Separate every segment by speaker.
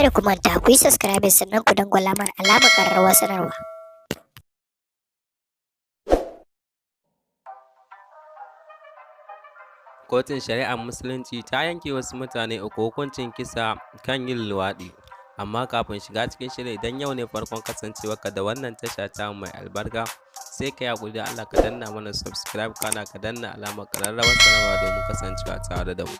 Speaker 1: Kada ku manta ku yi subscribe sannan ku dangwala mana alamar ƙararrawar sanarwa.
Speaker 2: Kotun Shari'ar Musulunci ta yanke wasu mutane uku hukuncin kisa kan yin luwaɗi. Amma kafin shiga cikin shirin, idan yau ne farkon kasancewarka da wannan tasha ta mai albarka, sai ka yi haƙuri da Allah ka danna mana subscribe, kana ka danna alamar ƙararrawar sanarwa domin kasancewa tare da mu.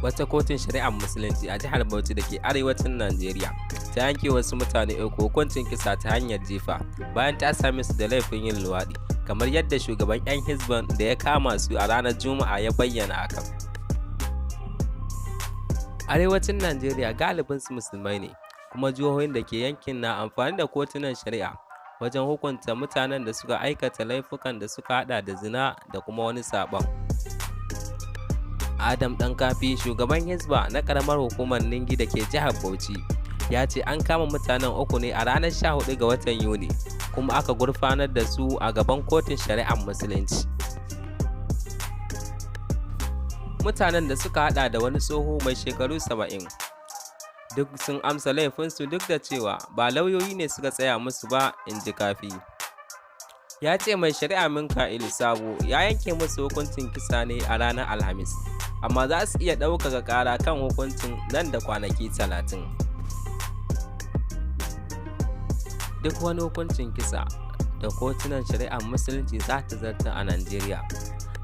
Speaker 2: Wata kotun shari'ar musulunci a jihar Bauchi da ke arewacin Najeriya ta yanke wasu mutane uku hukuncin kisa ta hanyar jifa bayan ta same su da laifin yin luwaɗi, kamar yadda shugaban 'yan Hizban da ya kama su a ranar Juma'a ya bayyana hakan. Arewacin Najeriya galibin su musulmai ne, kuma jihohin da ke yankin na amfani da kotunan shari'a wajen hukunta mutanen da suka aikata laifukan da suka hada da zina da kuma wani saɓon. Adam Ɗankafi, shugaban Hizba na ƙaramar hukumar Ningi da ke jihar Bauchi, ya ce an kama mutanen uku ne a ranar 14 ga watan Yuni, kuma aka gurfanar da su a gaban kotun shari'ar musulunci. Mutanen da suka hada da wani tsoho mai shekaru 70 duk sun amsa laifinsu duk da cewa ba lauyoyi ne suka tsaya musu ba, in ji Kafi. Ya ce mai shari'a Minka'ilu Sabo ya yanke musu hukuncin kisa ne a ranar Alhamis, amma za su iya ɗaukaka ƙara kan hukuncin nan da kwanaki 30. Duk wani hukuncin kisa da kotunan shari'ar musulunci za ta zartar a Najeriya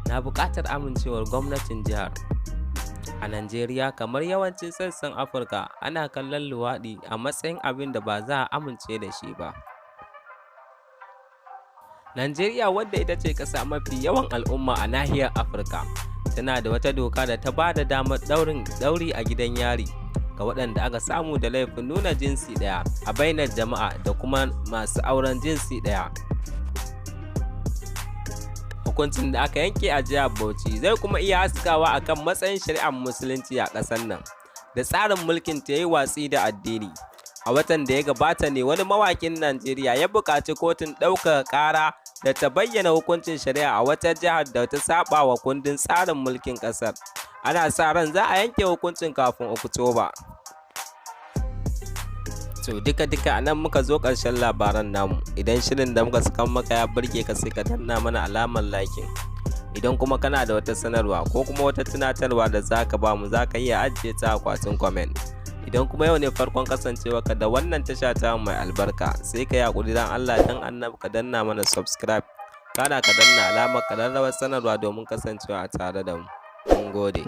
Speaker 2: na buƙatar amincewar gwamnatin jihar. A Najeriya, kamar yawancin sassan Afirka, ana kallon luwaɗi a matsayin abin da ba za a amince da shi ba. Najeriya, wadda ita ce ƙasa mafi yawan al'umma a nahiyar Afirka, tana da wata doka da ta ba da damar ɗauri a gidan yari ga waɗanda aka samu da laifin nuna jinsi ɗaya a bainar jama'a da kuma masu auren jinsi ɗaya. Hukuncin da aka yanke a jihar Bauchi zai kuma iya haskawa akan matsayin shari'ar musulunci a ƙasar nan da tsarin mulkin ta yi watsi da addini. A watan da ya gabata ne wani mawaƙin Najeriya ya buƙaci kotun ɗaukaka ƙara da ta bayyana hukuncin shari'a a wata jihar da ta saba wa kundin tsarin mulkin ƙasar. Ana sa ran za a yanke hukuncin kafin Oktoba. To duka nan muka zo ƙarshen labaran namu. Idan shirin da muka saka maka ya burge ka, sai ka danna mana alamar liking. Idan kuma kana da wata sanarwa ko kuma wata tunatarwa da zaka ba mu, zaka iya ajiye ta akwatin comment. Idan kuma yau ne farkon kasancewa ka da wannan tasha ta mai albarka, sai ka yi hakuri dan Allah dan annabi ka danna mana subscribe, kana ka danna alamar ƙararrawar sanarwa domin kasancewa tare da mu. Mun gode.